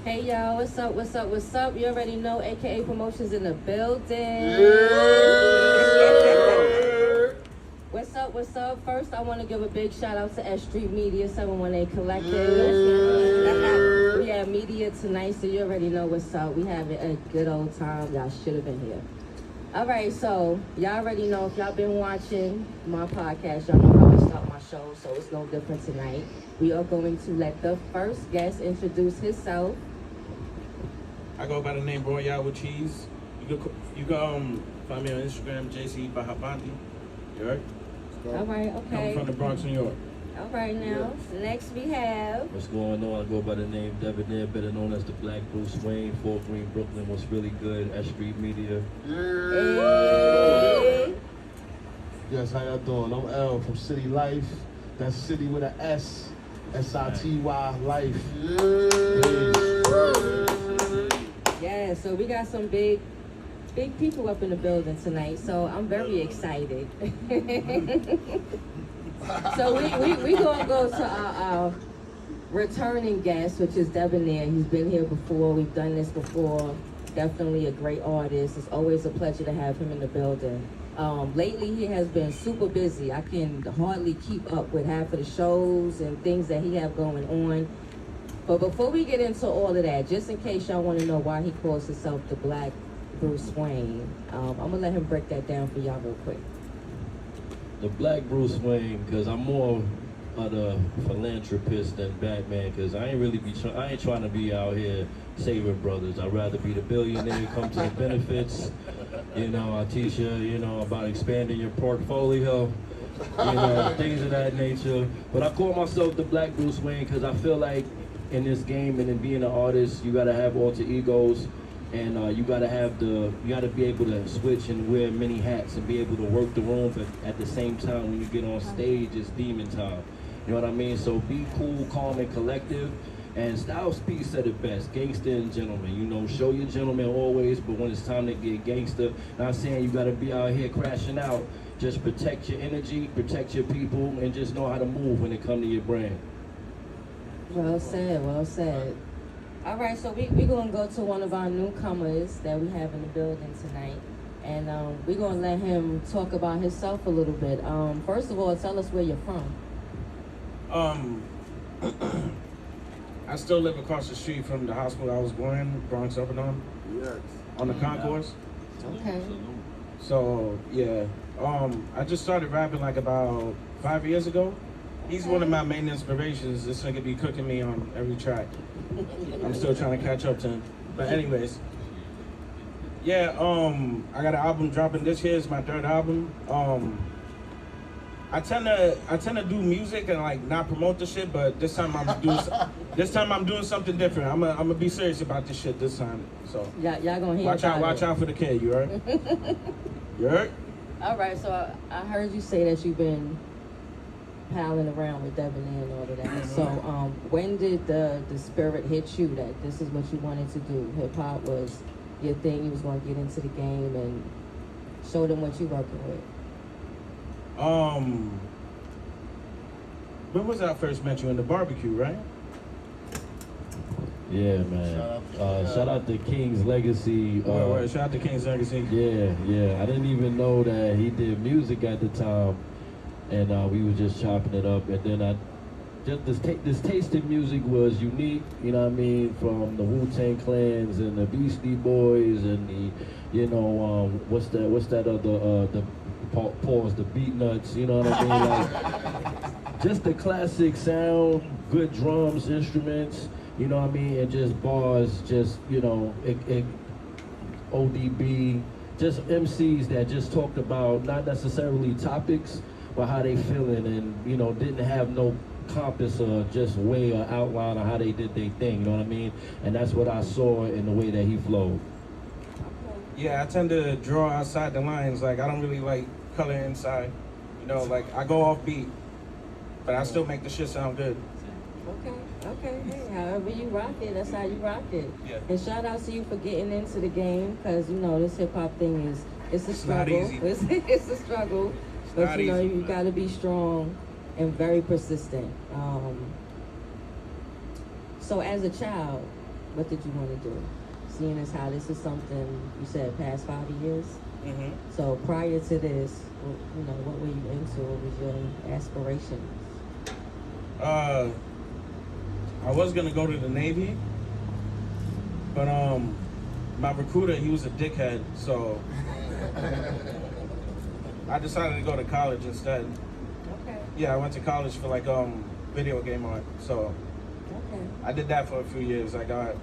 Hey y'all, what's up, what's up, what's up? You already know, aka Promotions in the building. What's up, what's up? First, I want to give a big shout out to SStreetMedia 718 Collective. We have media tonight, so you already know what's up. We having a good old time. Y'all should have been here. All right, so y'all already know, if y'all been watching my podcast, y'all know how I start my show, so it's no different tonight. We are going to let the first guest introduce himself. I go by the name Royale with Cheese. You can find me on Instagram, JC Bahabanti. You heard? All right, okay. I'm from the Bronx, New York. All right, now, next we have... What's going on? I go by the name Debonair, better known as the Black Bruce Wayne, Fort Greene, Brooklyn. What's really good at Street Media. Hey. Yes, how y'all doing? I'm L from City Life. That's City with an S. S-I-T-Y, Life. Yeah, so we got some big people up in the building tonight, so I'm very excited. So we gonna go to our returning guest, which is Debonair. He's been here before. We've done this before. Definitely a great artist. It's always a pleasure to have him in the building. Lately, he has been super busy. I can hardly keep up with half of the shows and things that he have going on. But before we get into all of that, just in case y'all want to know why he calls himself the Black Bruce Wayne, I'm going to let him break that down for y'all real quick. The Black Bruce Wayne, because I'm more of the philanthropist than Batman, because I ain't trying to be out here saving brothers. I'd rather be the billionaire, come to the benefits. You know, I teach you, about expanding your portfolio, things of that nature. But I call myself the Black Bruce Wayne because I feel like in this game and in being an artist, you gotta have alter egos, and you gotta be able to switch and wear many hats and be able to work the room. But at the same time, when you get on stage, it's demon time. You know what I mean? So be cool, calm, and collective. And Styles P said it best, gangster and gentleman. Show your gentleman always, but when it's time to get gangster, not saying you gotta be out here crashing out. Just protect your energy, protect your people, and just know how to move when it comes to your brand. Well said, well said. All right, so we're going to go to one of our newcomers that we have in the building tonight. And we're going to let him talk about himself a little bit. First of all, tell us where you're from. I still live across the street from the hospital I was born in, Bronx up and on. Yes. On the concourse. Okay. So, yeah. I just started rapping like about 5 years ago. He's one of my main inspirations. This nigga be cooking me on every track. I'm still trying to catch up to him. But anyways, yeah, I got an album dropping this year. It's my third album. I tend to do music and like not promote the shit, but this time I'm doing something different. I'm gonna be serious about this shit this time. So Y'all gonna hear watch out for the kid. You heard? You heard? All right, so I heard you say that you've been palling around with Debonair and all of that. So when did the spirit hit you that this is what you wanted to do? Hip hop was your thing. You was going to get into the game and show them what you working with. When was I first met you? In the barbecue, right? Yeah, man. Shout out to King's Legacy. Shout out to King's Legacy. Yeah. I didn't even know that he did music at the time. And we were just chopping it up, and then this taste in music was unique, you know what I mean, from the Wu-Tang Clans and the Beastie Boys and the, what's that other, the pause, the Beat Nuts, you know what I mean, like, just the classic sound, good drums, instruments, you know what I mean, and just bars, just, ODB, just MCs that just talked about not necessarily topics, but how they feeling, and didn't have no compass or just way or outline of how they did their thing, you know what I mean? And that's what I saw in the way that he flowed. Yeah, I tend to draw outside the lines. Like, I don't really like color inside. Like, I go off beat, but I still make the shit sound good. Okay. Hey, however you rock it, that's how you rock it. Yeah. And shout out to you for getting into the game, because this hip hop thing it's a struggle. Not easy. It's a struggle. But easy. You got to be strong and very persistent. So as a child, what did you want to do? Seeing as how this is something you said past 5 years. Mm-hmm. So prior to this, what were you into? What was your aspirations? I was gonna go to the Navy, but my recruiter, he was a dickhead, so I decided to go to college instead. Okay. Yeah, I went to college for like video game art, so Okay. I did that for a few years. I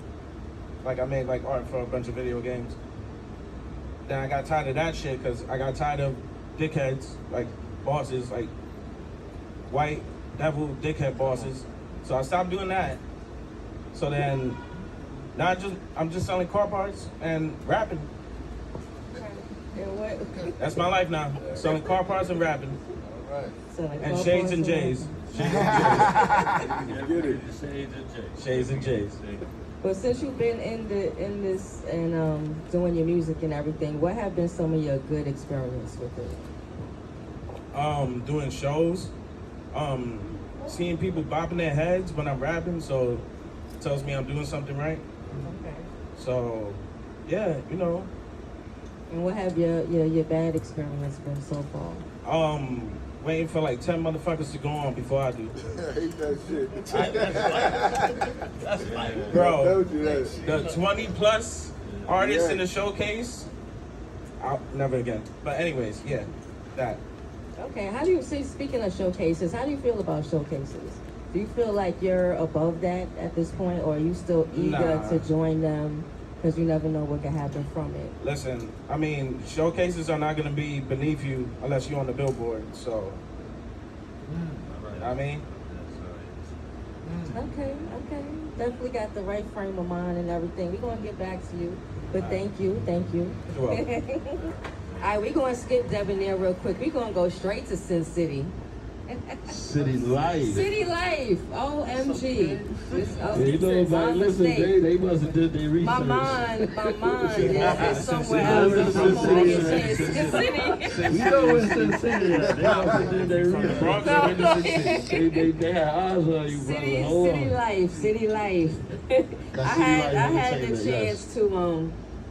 made like art for a bunch of video games. Then I got tired of that shit because I got tired of dickheads, like bosses, like white devil dickhead bosses. So I stopped doing that. So then now I'm just selling car parts and rapping. And what? That's my life now. Selling car parts and rapping. Selling And car shades parts and J's. Get it. Shades and J's. Shades and J's. But since you've been in this and doing your music and everything, what have been some of your good experience with it? Doing shows, seeing people bopping their heads when I'm rapping, so it tells me I'm doing something right. Okay. So, yeah, And what have your bad experience been so far? Waiting for like 10 motherfuckers to go on before I do. I hate that shit. That's like, Bro, Don't do that shit. the 20 plus artists in the showcase, never again. But anyways, yeah, that. Okay, how do you see, speaking of showcases, how do you feel about showcases? Do you feel like you're above that at this point, or are you still eager Nah. to join them because you never know what can happen from it? Listen, I mean, showcases are not going to be beneath you unless you're on the billboard, so. I mean, Okay. Definitely got the right frame of mind and everything. We're going to get back to you, but thank you. you're welcome. All right, we're going to skip Debonair real quick. We're going to go straight to Sin City. City life. City Life, OMG. listen, they must have did their research. My mind is somewhere else. I'm over here saying Sin City. We know it's Sin City. They must have did their research. They had eyes on you, brother. Hold on. City Life. I had the chance to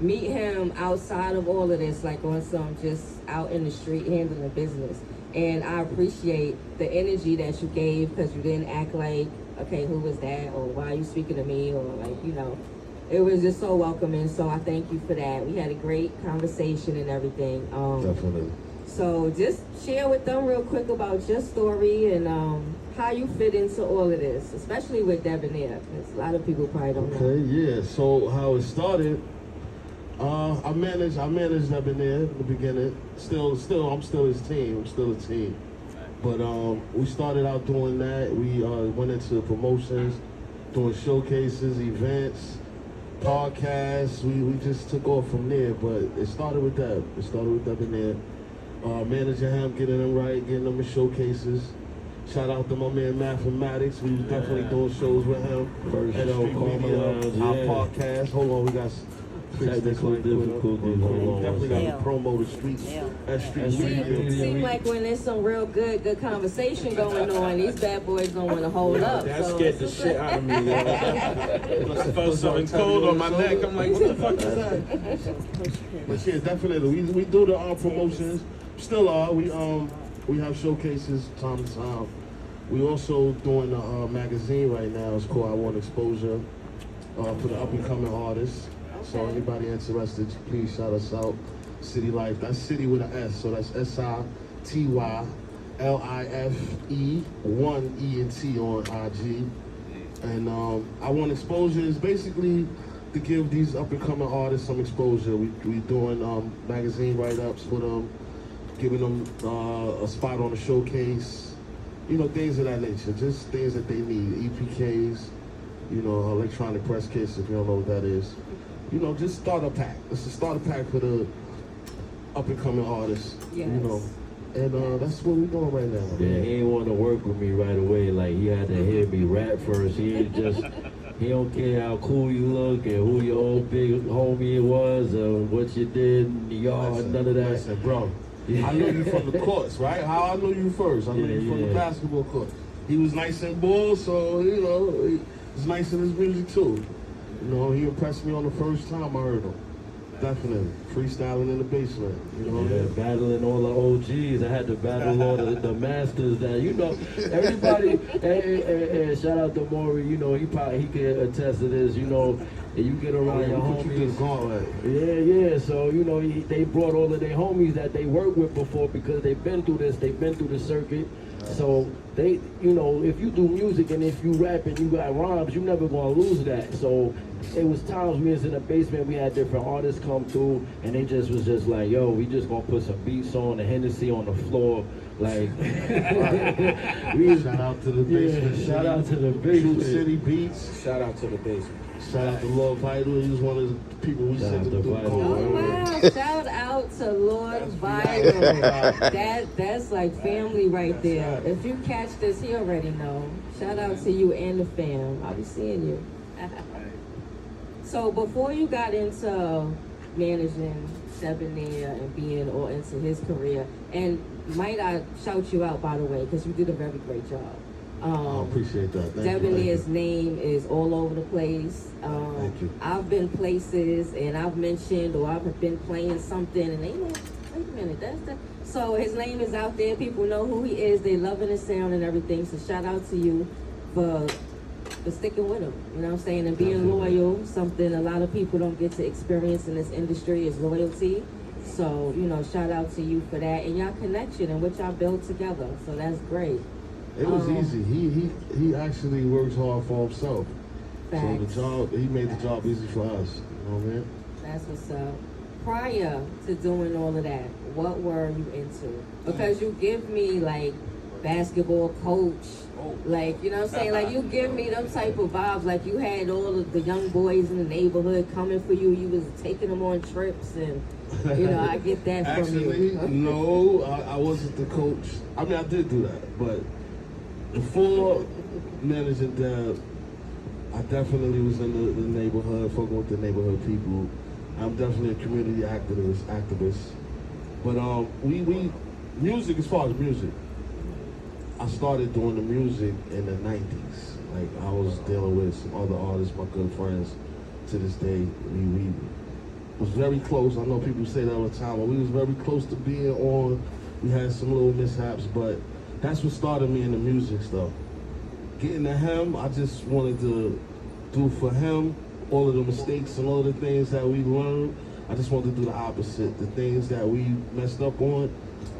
meet him outside of all of this, like on some just out in the street handling business. And I appreciate the energy that you gave, because you didn't act like, okay, who was that, or why are you speaking to me, or like, it was just so welcoming. So I thank you for that. We had a great conversation and everything. Definitely. So just share with them real quick about your story and how you fit into all of this, especially with Debonair, because a lot of people probably don't know. Okay, yeah. So how it started, I managed Debonair in the beginning. I'm still his team. I'm still a team. But we started out doing that. We went into promotions, doing showcases, events, podcasts. We just took off from there. But it started with that. It started with Debonair. Managing him, getting them right, getting them in showcases. Shout out to my man Mathematics. We was definitely doing shows with him. At SStreetMedia, our podcast. Hold on, we got Technical difficulties. definitely got to promo the streets. SStreetMedia. Seems like when there's some real good conversation going on, these bad boys don't want to hold up. That so scared the shit out of me. I felt something cold on my neck. I'm like, what the fuck is that? But yeah, definitely. We do the promotions. Still are. We have showcases time to time. We also doing a magazine right now. It's called I Want Exposure for the up and coming artists. So anybody interested, please shout us out. City Life. That's City with an S. So that's SITY LIFE 1 ENT on IG. And I Want Exposure is basically to give these up and coming artists some exposure. We doing magazine write-ups for them, giving them a spot on the showcase, things of that nature, just things that they need, EPKs, electronic press kits, if you don't know what that is. Just starter pack. It's a starter pack for the up and coming artists, Yes. And that's what we're doing right now. Yeah, he ain't want to work with me right away. Like, he had to hear me rap first. He don't care how cool you look and who your old big homie was or what you did in the yard, none of that. Listen, bro. I know you from the courts, right? How I know you first? I know you from the basketball court. He was nice in ball, so he was nice in his music too. You know, he impressed me on the first time I heard him. Definitely. Freestyling in the basement. You know? Yeah, battling all the OGs. I had to battle all the masters that, you know, everybody, and shout out to Maury, you know, he could attest to this, you know, and you get around your Put you to the homies. gauntlet. Yeah, so, you know, they brought all of their homies that they worked with before because they've been through this, they've been through the circuit. So they, you know, if you do music and if you rap and you got rhymes, you never gonna lose that. So it was times we was in the basement, we had different artists come through, and they just was just like, yo, we just gonna put some beats on, the Hennessy on the floor, like. Shout out to the basement. Yeah, shout out to the True basement. City Beats. Shout out to the basement. Shout out to Lord Vital. He was one of the people we Shout sent out to to do Vital. Oh wow! Shout out to Lord Vital. That's like family right there. If you catch this, he already know. Shout out to you and the fam. I'll be seeing you. So before you got into managing Debonair and being all into his career, and might I shout you out by the way, because you did a very great job. I appreciate that. Thank you. Debonair's name is all over the place. Thank you. I've been places and I've mentioned or I've been playing something and they know, wait a minute, that's the. So his name is out there. People know who he is. They loving his sound and everything. So shout out to you for sticking with him. You know what I'm saying? And being Definitely. loyal. Something a lot of people don't get to experience in this industry is loyalty. So, you know, shout out to you for that and y'all connection and what y'all built together. So that's great. It was easy. He actually works hard for himself. Facts. So he made the job easy for us. You know what I mean? That's what's up. Prior to doing all of that, what were you into? Because you give me like basketball coach, like, you know what I'm saying? Like you give me them type of vibes, like you had all of the young boys in the neighborhood coming for you. You was taking them on trips and, you know, I get that from Actually, you. no, I wasn't the coach. I mean, I did do that, but before managing Deb, I definitely was in the neighborhood, fucking with the neighborhood people. I'm definitely a community activist. But we music, as far as music, I started doing the music in the 90s. Like I was dealing with some other artists, my good friends. To this day, we was very close. I know people say that all the time, but we was very close to being on. We had some little mishaps, but that's what started me in the music stuff. Getting to him, I just wanted to do for him all of the mistakes and all of the things that we learned. I just wanted to do the opposite. The things that we messed up on,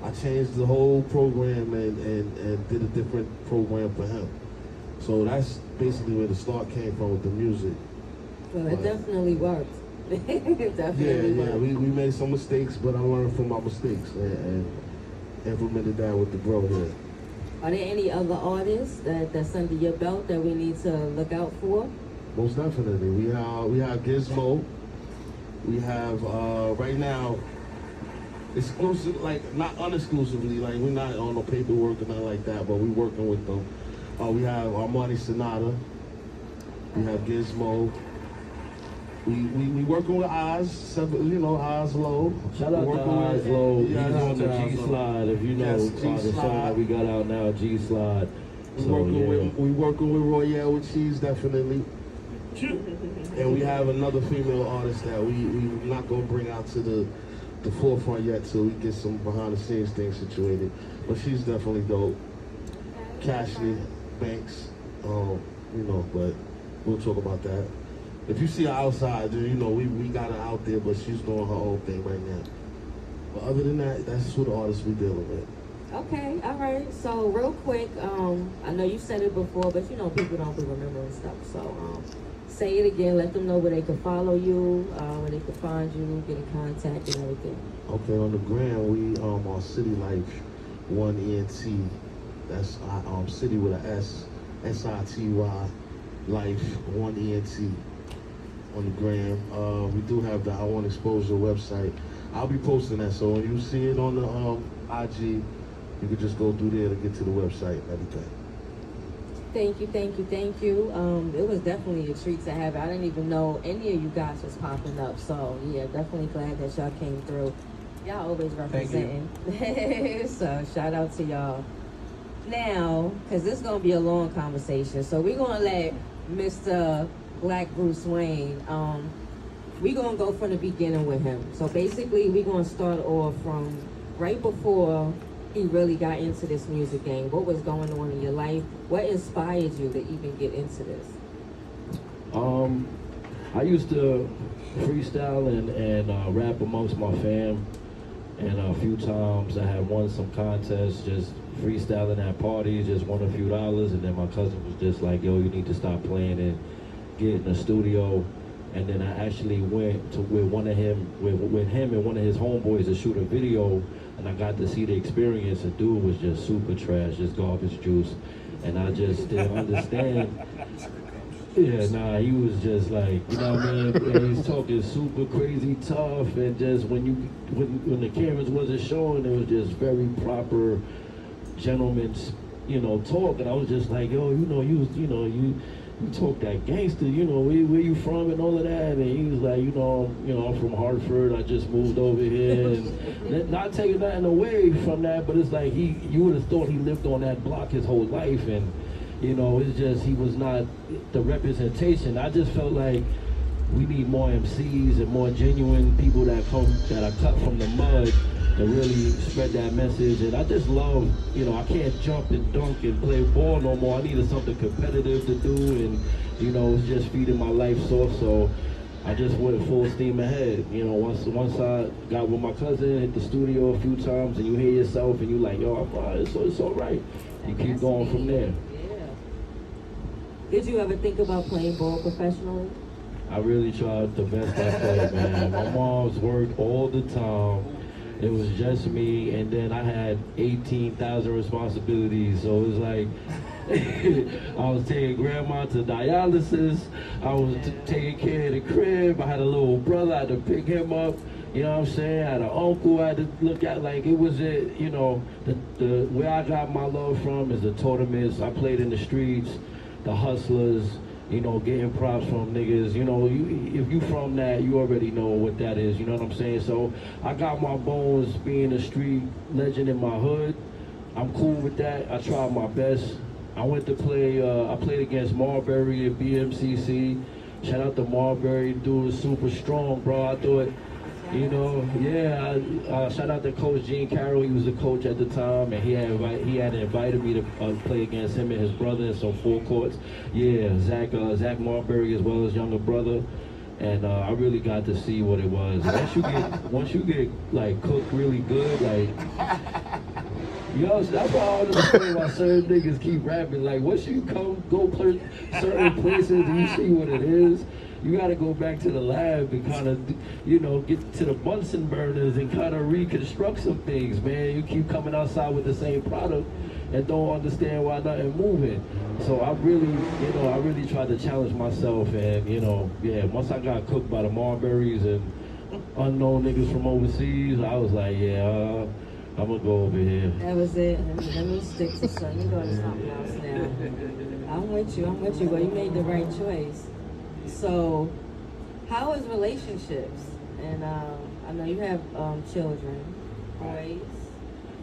I changed the whole program and did a different program for him. So that's basically where the start came from with the music. Well, it definitely worked. It definitely Yeah, worked. we made some mistakes, but I learned from my mistakes and implemented that with the bro here. Are there any other artists that's under your belt that we need to look out for? Most definitely. We have Gizmo. We have right now exclusive, like not unexclusively, like we're not on no paperwork or nothing like that, but we're working with them. We have Armani Sonata. We have Gizmo. We working with Oz, you know, Oz Low. Shout out to Oz Low. He's on the G Slide, if you know, Yes, the song G-Slide. that we got out now, G Slide. We So, working with Royale with Cheese, definitely. And we have another female artist that we're not gonna bring out to the forefront yet till we get some behind the scenes things situated. But she's definitely dope. Cashley Banks, you know, but we'll talk about that. If you see her outside, then you know we got her out there, but she's doing her own thing right now. But other than that, that's who the artists we dealing with. Okay, all right. So real quick, I know you said it before, but you know people don't be remembering stuff. So say it again. Let them know where they can follow you, where they can find you, get in contact, and everything. Okay, on the gram we on City Life 1ENT. That's City with a S, SITY Life 1ENT on the gram. We do have the I Want Exposure website. I'll be posting that, so when you see it on the IG, you can just go through there to get to the website and everything. Thank you, thank you, thank you. It was definitely a treat to have it. I didn't even know any of you guys was popping up. So yeah, definitely glad that y'all came through. Y'all always representing. So shout out to y'all. Now, because this is going to be a long conversation, so we're going to let Mr. Black Bruce Wayne. We gonna go from the beginning with him. So basically, we gonna start off from right before he really got into this music game. What was going on in your life? What inspired you to even get into this? I used to freestyle and rap amongst my fam, and a few times I had won some contests just freestyling at parties, just won a few dollars, and then my cousin was just like, yo, you need to stop playing and get in the studio. And then I actually went to with him and one of his homeboys to shoot a video, and I got to see the experience. The dude was just super trash, just garbage juice, and I just didn't understand. Yeah, nah, he was just like, you know what I mean? And he's talking super crazy tough, and just when the cameras wasn't showing, it was just very proper gentleman's, talk. And I was just like, yo, you talk that gangster, where you from and all of that. And he was like, I'm from Hartford. I just moved over here, and not taking nothing away from that, but it's like you would have thought he lived on that block his whole life, and it's just he was not the representation. I just felt like we need more MCs and more genuine people that are cut from the mud to really spread that message. And I just love, I can't jump and dunk and play ball no more. I needed something competitive to do, and it's just feeding my life source. So I just went full steam ahead. Once I got with my cousin, hit the studio a few times, and you hear yourself, and you like, yo, I'm fine. It's all right. You keep going from there. Did you ever think about playing ball professionally? I really tried the best I could, man. My mom's worked all the time. It was just me, and then I had 18,000 responsibilities. So it was like, I was taking grandma to dialysis. I was taking care of the crib. I had a little brother. I had to pick him up. You know what I'm saying? I had an uncle I had to look at. Like, it was the where I got my love from is the tournaments. I played in the streets, the hustlers, getting props from niggas. If you from that, you already know what that is. You know what I'm saying? So I got my bones being a street legend in my hood. I'm cool with that. I tried my best. I went to play, I played against Marbury at BMCC. Shout out to Marbury, dude was super strong, bro. I thought, shout out to Coach Gene Carroll. He was the coach at the time, and he had invited me to play against him and his brother in some full courts. Yeah, Zach Marbury as well as younger brother, and I really got to see what it was. Once you get like cooked really good, like. That's why I don't understand why certain niggas keep rapping. Like, once you go play certain places and you see what it is, you gotta go back to the lab and kind of, get to the Bunsen burners and kind of reconstruct some things, man. You keep coming outside with the same product and don't understand why nothing moving. So I really tried to challenge myself, and once I got cooked by the Marburys and unknown niggas from overseas, I was like, I'm gonna go over here. That was it. Let me stick to something. You go to something else now. I'm with you. Well, you made the right choice. So, how is relationships? And I know you have children, boys.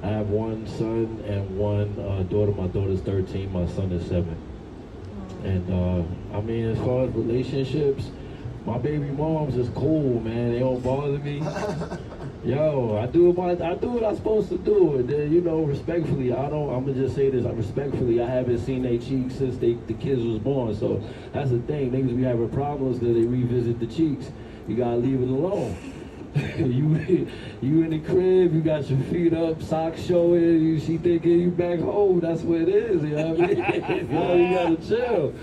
I have one son and one daughter. My daughter's 13. My son is 7. And as far as relationships, my baby moms is cool, man. They don't bother me. Yo, I do what I'm supposed to do. And then, respectfully, I'm gonna just say this. Respectfully, I haven't seen their cheeks since the kids was born. So that's the thing. Niggas be having problems because they revisit the cheeks. You gotta leave it alone. you in the crib, you got your feet up, socks showing, she thinking you back home. That's what it is, you know what I mean? You gotta chill.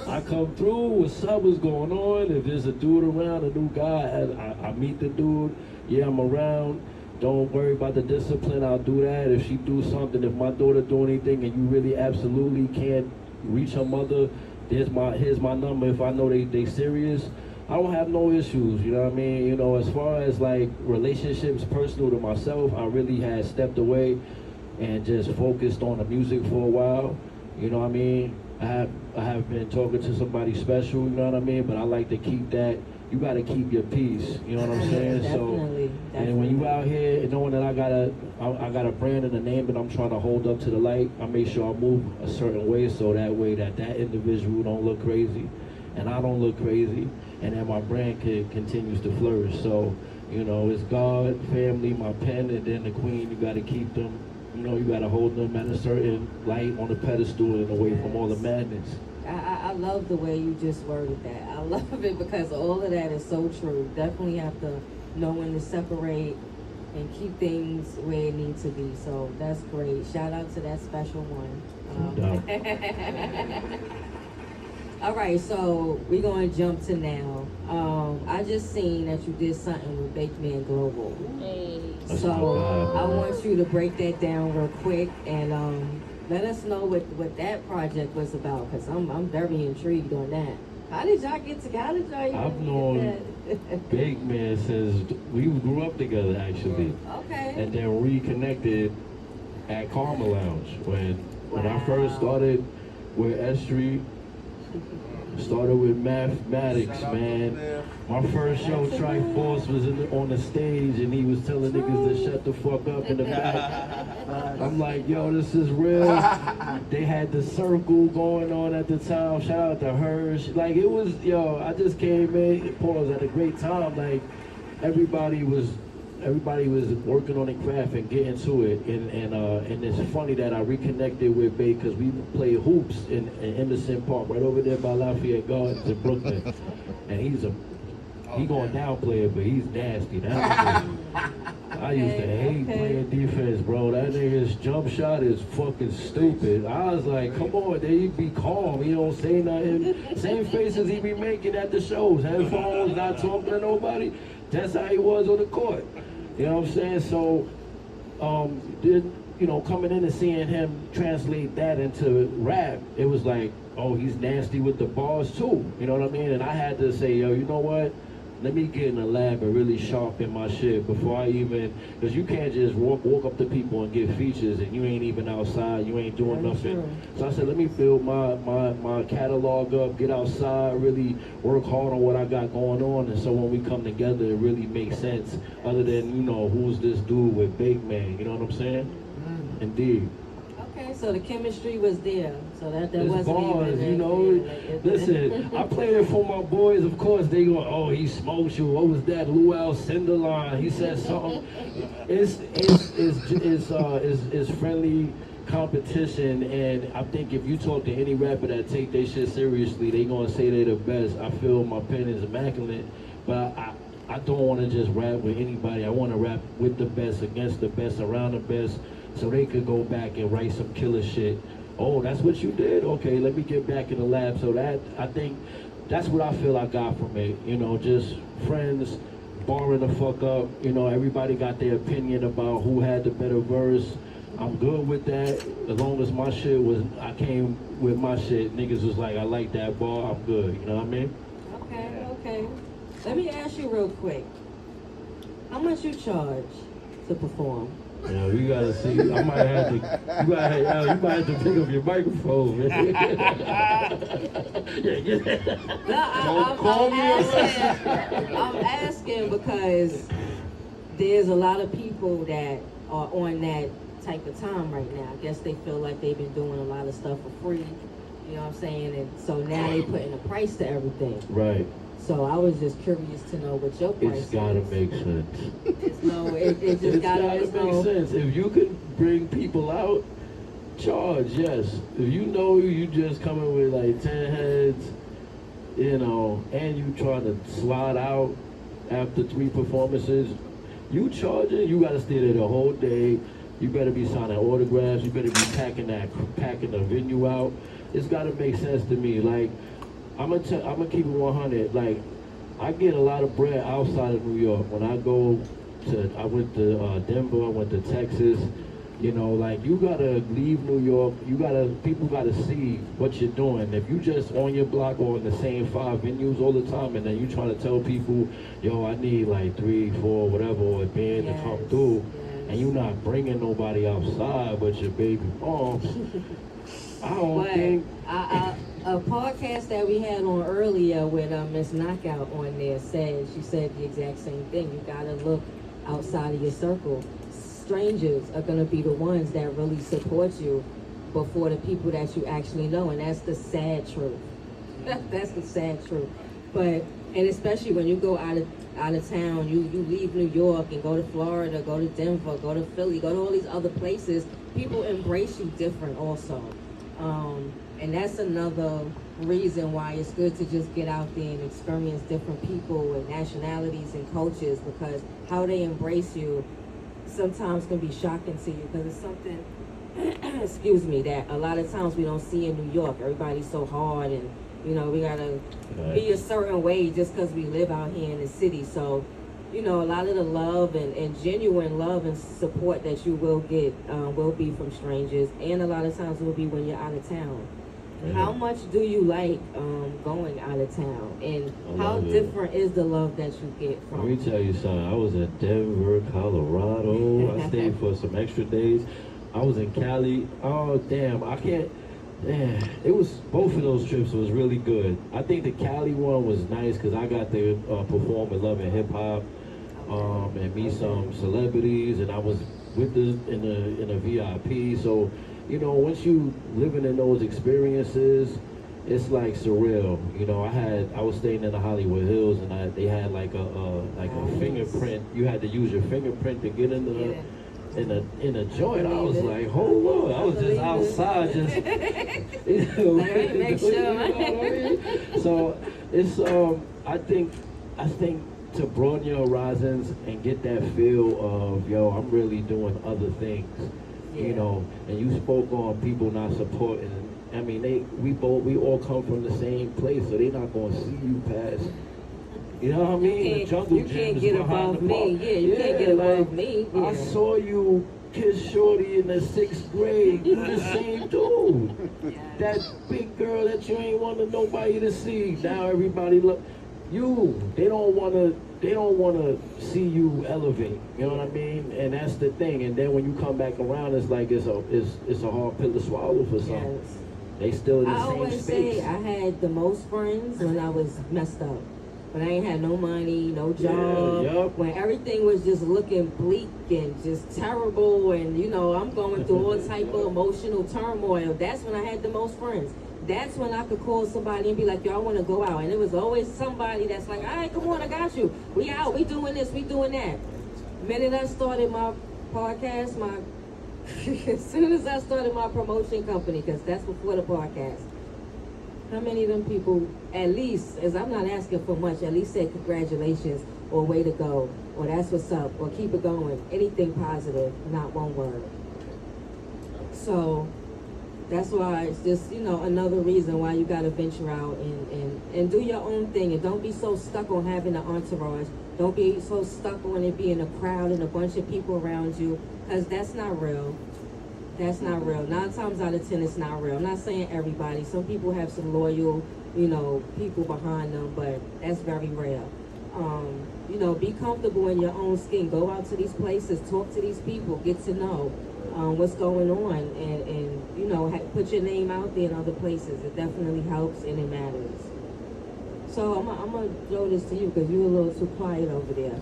I come through, what's up, what's going on? If there's a dude around, a new guy, I meet the dude, I'm around. Don't worry about the discipline, I'll do that. If she do something, if my daughter do anything and you really absolutely can't reach her mother, here's my number. If I know they serious, I don't have no issues, you know what I mean? As far as like relationships personal to myself, I really had stepped away and just focused on the music for a while. You know what I mean? I have been talking to somebody special, you know what I mean? But I like to keep that. You got to keep your peace, you know what I'm saying? Definitely. And when you out here knowing that I got a brand and a name that I'm trying to hold up to the light, I make sure I move a certain way so that way that individual don't look crazy. and I don't look crazy, and then my brand continues to flourish. So, you know, it's God, family, my pen, and then the queen. You got to keep them, you know, you got to hold them at a certain light on a pedestal and away from all the madness. I love the way you just worded that. I love it because all of that is so true. Definitely have to know when to separate and keep things where it needs to be. So that's great. Shout out to that special one. All right, so we're going to jump to now. I just seen that you did something with Bake Man Global. Hey. So I want you to break that down real quick and let us know what that project was about, because I'm very intrigued on that. How did y'all get together? How did y'all even I've known Big Man since we grew up together, actually. Okay. And then reconnected at Karma Lounge when I first started with S Street. Started with mathematics, man. My first show, Trife Boss, was on the stage and he was telling niggas to shut the fuck up in the back. I'm like, yo, this is real. They had the circle going on at the time. Shout out to Hirsch. Like, it was, yo, I just came in, pause, at a great time. Like, everybody was working on the craft and getting to it, and it's funny that I reconnected with Bay because we played hoops in Emerson Park right over there by Lafayette Gardens in Brooklyn, and he going down player, but he's nasty. I used to hate playing defense, bro. That nigga's jump shot is fucking stupid. I was like, come on, there you be calm. He don't say nothing. Same faces he be making at the shows. Headphones, not talking to nobody. That's how he was on the court. You know what I'm saying? So, coming in and seeing him translate that into rap, it was like, oh, he's nasty with the bars too. You know what I mean? And I had to say, yo, you know what? Let me get in the lab and really sharpen my shit before I even, because you can't just walk up to people and get features and you ain't even outside, you ain't doing nothing. So I said, let me build my catalog up, get outside, really work hard on what I got going on, and so when we come together, it really makes sense, other than, who's this dude with Big Man, you know what I'm saying? Indeed. Okay, so the chemistry was there. So that It's wasn't bars, even... Listen, I play it for my boys, of course. They go, oh, he smoked you. What was that? Luau Cinderline. He said something. It's friendly competition, and I think if you talk to any rapper that take their shit seriously, they gonna say they the best. I feel my pen is immaculate, but I don't want to just rap with anybody. I want to rap with the best, against the best, around the best, so they could go back and write some killer shit. Oh, that's what you did? Okay, let me get back in the lab. So I think that's what I feel I got from it. Just friends barring the fuck up. Everybody got their opinion about who had the better verse. I'm good with that. As long as my shit I came with my shit. Niggas was like, I like that bar, I'm good. You know what I mean? Okay. Let me ask you real quick. How much you charge to perform? Yeah, we gotta see. I might have to. You might have to pick up your microphone, man. I'm asking because there's a lot of people that are on that type of time right now. I guess they feel like they've been doing a lot of stuff for free. You know what I'm saying? And so now they putting a price to everything. Right. So I was just curious to know what your price is. It's gotta make sense. It just gotta make sense. If you can bring people out, charge, yes. If you just coming with like 10 heads, and you trying to slide out after 3 performances, you charging, you gotta stay there the whole day. You better be signing autographs, you better be packing the venue out. It's gotta make sense to me. Like, I'm gonna keep it 100. Like, I get a lot of bread outside of New York. When I went to Denver, I went to Texas. Like, you gotta leave New York. People gotta see what you're doing. If you just on your block or in the same 5 venues all the time, and then you trying to tell people, yo, I need like 3, 4, whatever, or a band to come through, and you're not bringing nobody outside but your baby mom. I don't think. A podcast that we had on earlier with Miss Knockout on there she said the exact same thing. You gotta look outside of your circle. Strangers are gonna be the ones that really support you before the people that you actually know, and that's the sad truth. That's the sad truth. But and especially when you go out of town, you leave New York and go to Florida, go to Denver, go to Philly, go to all these other places. People embrace you different also, and that's another reason why it's good to just get out there and experience different people and nationalities and cultures, because how they embrace you sometimes can be shocking to you, because it's something excuse me, that a lot of times we don't see in New York. Everybody's so hard, and you know, we gotta be a certain way just because we live out here in the city. So, you know, a lot of the love and genuine love and support that you will get will be from strangers, and a lot of times will be when you're out of town. How much do you like going out of town, and how different is the love that you get from? Let me tell you something. I was in Denver, Colorado. I stayed for some extra days. I was in Cali. Oh damn, I can't. Man, it was, both of those trips was really good. I think the Cali one was nice because I got to perform with Love and Hip Hop and meet some celebrities, and I was with in a VIP. So, you know, once you living in those experiences, it's like surreal. You know, I was staying in the Hollywood Hills, and they had like a fingerprint. You had to use your fingerprint to get in the. In a joint, I was like, hold on, I was just outside, just make sure. You know what I mean? So it's I think to broaden your horizons and get that feel of I'm really doing other things, you know. And you spoke on people not supporting. I mean, we all come from the same place, so they're not gonna see you past. You know what I mean? The jungle you can't get above me. Yeah, you can't get above me. Yeah. I saw you kiss Shorty in the 6th grade. You the same dude. That big girl that you ain't wanted nobody to see. Now everybody look. They don't wanna see you elevate. You know what I mean? And that's the thing. And then when you come back around, it's like it's a hard pill to swallow for some. Yes. They still in the I same always space. say I had the most friends when I was messed up. When I ain't had no money, no job, when everything was just looking bleak and just terrible, and you know, I'm going through all type of emotional turmoil. That's when I had the most friends. That's when I could call somebody and be like, yo, I want to go out. And it was always somebody that's like, all right, come on, I got you. We out, we doing this, we doing that. The minute I started my podcast, as soon as I started my promotion company, because that's before the podcast, how many of them people, at least, as I'm not asking for much, at least say congratulations, or way to go, or that's what's up, or keep it going, anything positive, not one word. So that's why it's just, you know, another reason why you gotta venture out and do your own thing, and don't be so stuck on having an entourage. Don't be so stuck on it being a crowd and a bunch of people around you, because that's not real. That's not real. 9 times out of 10, it's not real. I'm not saying everybody. Some people have some loyal, you know, people behind them, but that's very rare. You know, be comfortable in your own skin. Go out to these places, talk to these people, get to know what's going on, and you know, put your name out there in other places. It definitely helps and it matters. So I'm gonna throw this to you because you're a little too quiet over there.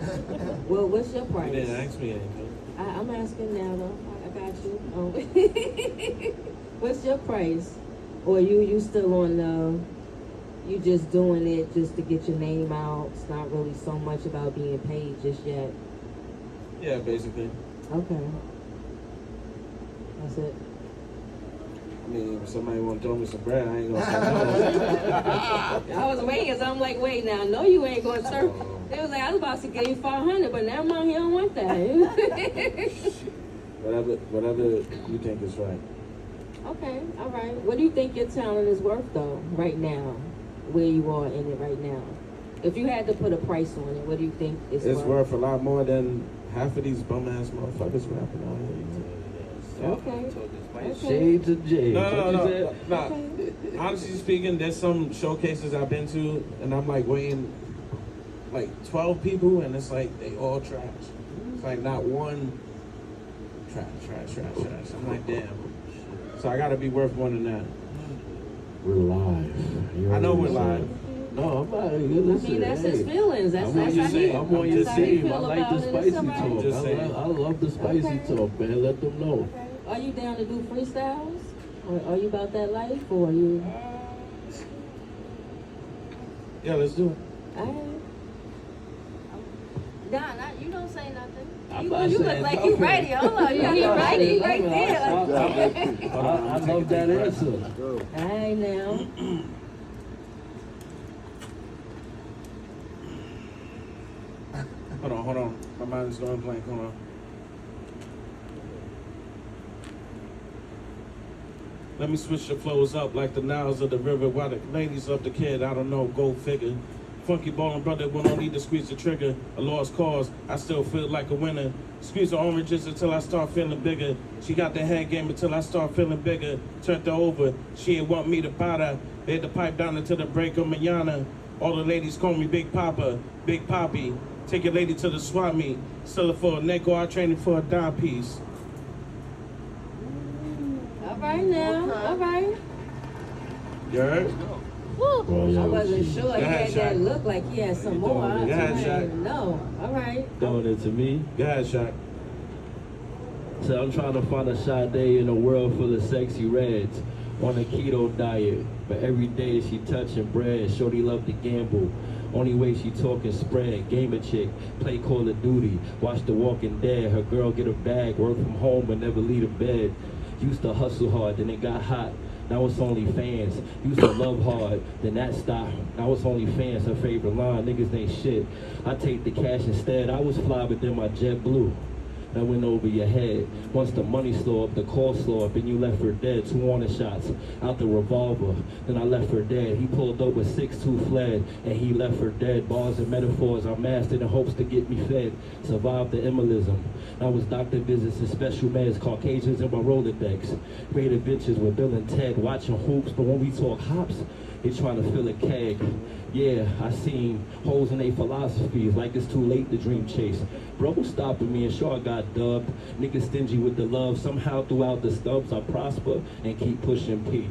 Well, what's your price? You didn't ask me anything. I'm asking now though. I got you. What's your price? Or you still on the, you just doing it just to get your name out? It's not really so much about being paid just yet. Yeah, basically. Okay. That's it. I mean, if somebody want to throw me some bread, I ain't gonna say no. I was waiting, so I'm like, wait now, no, you ain't gonna serve. They was like, I was about to give you 500, but now mom, he don't want that. Whatever you think is right. Okay, all right. What do you think your talent is worth though, right now, where you are in it right now? If you had to put a price on it, what do you think it's worth? It's worth a lot more than half of these bum ass motherfuckers rapping on here. Okay. Shades of J. No. Honestly speaking, there's some showcases I've been to, and I'm like waiting, like 12 people, and it's like they all trash. It's like not one trash. I'm like, damn. So I gotta be worth more than that. We're live. I know we're live. No, I'm not. Listen, I mean, that's his feelings. That's I'm on how your he team. I'm on your that's how he team. I feel like the about it. spicy It's all right. talk. Just saying. I love the spicy talk, man. Let them know. Okay. Are you down to do freestyles? Or are you about that life, or are you? Yeah, let's do it. Nah, you don't say nothing. I'm You not look saying like you nothing. ready. Hold on, you ready right there. I love that answer. Alright now. Hold on. My mind is going blank. Hold on. Let me switch the flows up like the Niles of the river. While the ladies of the kid, I don't know, go figure. Funky ballin' brother when I need to squeeze the trigger. A lost cause, I still feel like a winner. Squeeze the oranges until I start feeling bigger. She got the head game until I start feeling bigger. Turned her over, she ain't want me to bother. Laid the pipe down until the break of manana. All the ladies call me Big Papa, Big Poppy. Take your lady to the swap meet. Sell her for a nickel, I train her for a dime piece. Alright now, alright. You heard? Woo. I wasn't sure. He Go ahead, had that Shaq. look like he had some more. I Go ahead, didn't Shaq. know. Alright. Throwing it to me. Go ahead, Shaq. So I'm trying to find a Sade in a world full of sexy reds. On a keto diet, but every day she touching bread. Shorty love to gamble. Only way she talking spread. Gamer chick, play Call of Duty. Watch The Walking Dead. Her girl get a bag, work from home but never leave the bed. Used to hustle hard, then it got hot. Now it's only fans. Used to love hard, then that stopped. Now it's only fans. Her favorite line, niggas ain't shit. I take the cash instead. I was fly, but then my jet blue. That went over your head. Once the money slow up, the call slow up, and you left her dead. 2 warning shots out the revolver. Then I left her dead. He pulled up with 6'2", fled, and he left her dead. Bars and metaphors I mastered in hopes to get me fed. Survived the embolism. I was doctor visits and special meds, Caucasians in my Rolodex. Rated bitches with Bill and Ted watching hoops, but when we talk hops, they trying to fill a keg. Yeah, I seen holes in their philosophies, like it's too late to dream chase. Bro stopping me and sure I got dubbed. Niggas stingy with the love. Somehow throughout the stubs I prosper and keep pushing P.